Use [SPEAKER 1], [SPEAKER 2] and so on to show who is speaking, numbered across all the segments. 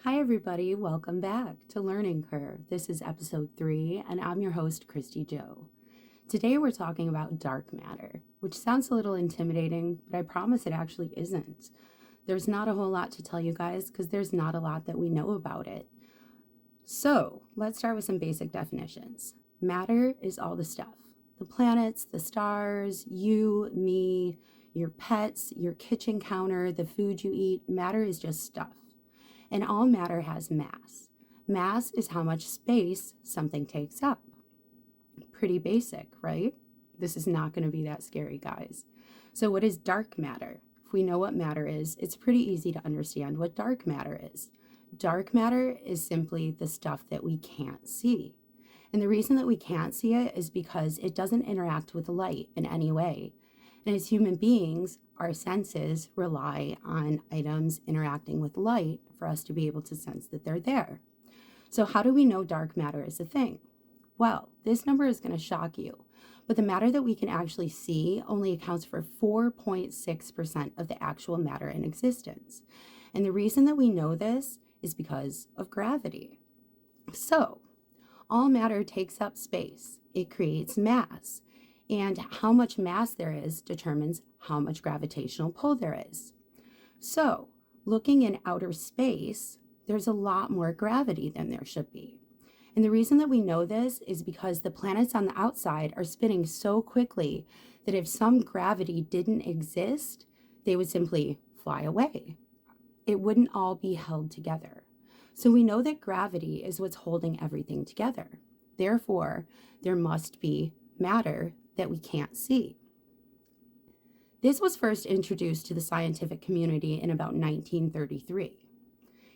[SPEAKER 1] Hi, everybody. Welcome back to Learning Curve. This is episode 3, and I'm your host, Christy Joe. Today, we're talking about dark matter, which sounds a little intimidating, but I promise it actually isn't. There's not a whole lot to tell you guys because there's not a lot that we know about it. So, let's start with some basic definitions. Matter is all the stuff: the planets, the stars, you, me, your pets, your kitchen counter, the food you eat. Matter is just stuff. And all matter has mass. Mass is how much space something takes up. Pretty basic, right? This is not going to be that scary, guys. So what is dark matter? If we know what matter is, it's pretty easy to understand what dark matter is. Dark matter is simply the stuff that we can't see. And the reason that we can't see it is because it doesn't interact with light in any way. And as human beings, our senses rely on items interacting with light for us to be able to sense that they're there. So how do we know dark matter is a thing? Well, this number is going to shock you, but the matter that we can actually see only accounts for 4.6% of the actual matter in existence. And the reason that we know this is because of gravity. So, all matter takes up space. It creates mass. And how much mass there is determines how much gravitational pull there is. So, looking in outer space, there's a lot more gravity than there should be. And the reason that we know this is because the planets on the outside are spinning so quickly that if some gravity didn't exist, they would simply fly away. It wouldn't all be held together. So we know that gravity is what's holding everything together. Therefore, there must be matter that we can't see. This was first introduced to the scientific community in about 1933.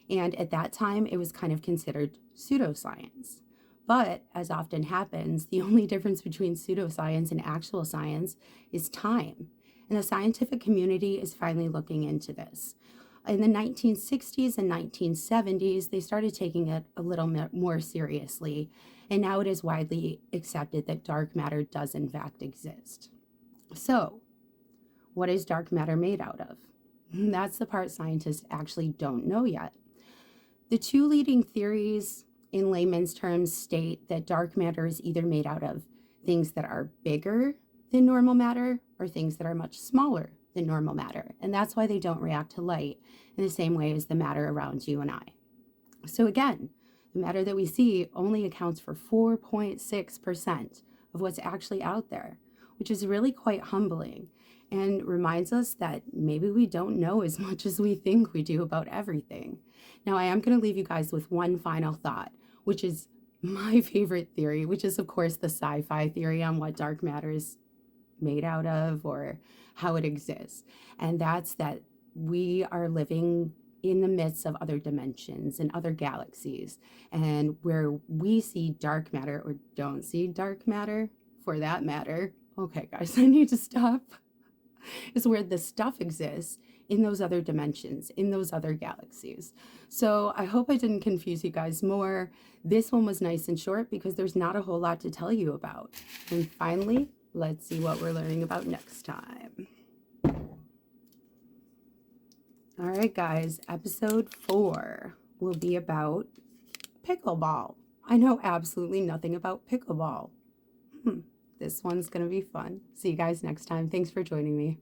[SPEAKER 1] And at that time, it was kind of considered pseudoscience. But as often happens, the only difference between pseudoscience and actual science is time. And the scientific community is finally looking into this. In the 1960s and 1970s, they started taking it a little bit more seriously, and now it is widely accepted that dark matter does in fact exist. So, what is dark matter made out of? That's the part scientists actually don't know yet. The two leading theories in layman's terms state that dark matter is either made out of things that are bigger than normal matter or things that are much smaller than normal matter. And that's why they don't react to light in the same way as the matter around you and I. So again, the matter that we see only accounts for 4.6% of what's actually out there, which is really quite humbling and reminds us that maybe we don't know as much as we think we do about everything. Now, I am going to leave you guys with one final thought, which is my favorite theory, which is, of course, the sci-fi theory on what dark matter is made out of or how it exists. And that's that we are living in the midst of other dimensions and other galaxies. And where we see dark matter or don't see dark matter, for that matter, okay, guys, I need to stop, is where the stuff exists in those other dimensions, in those other galaxies. So I hope I didn't confuse you guys more. This one was nice and short because there's not a whole lot to tell you about. And finally, let's see what we're learning about next time. All right, guys, episode 4 will be about pickleball. I know absolutely nothing about pickleball. This one's going to be fun. See you guys next time. Thanks for joining me.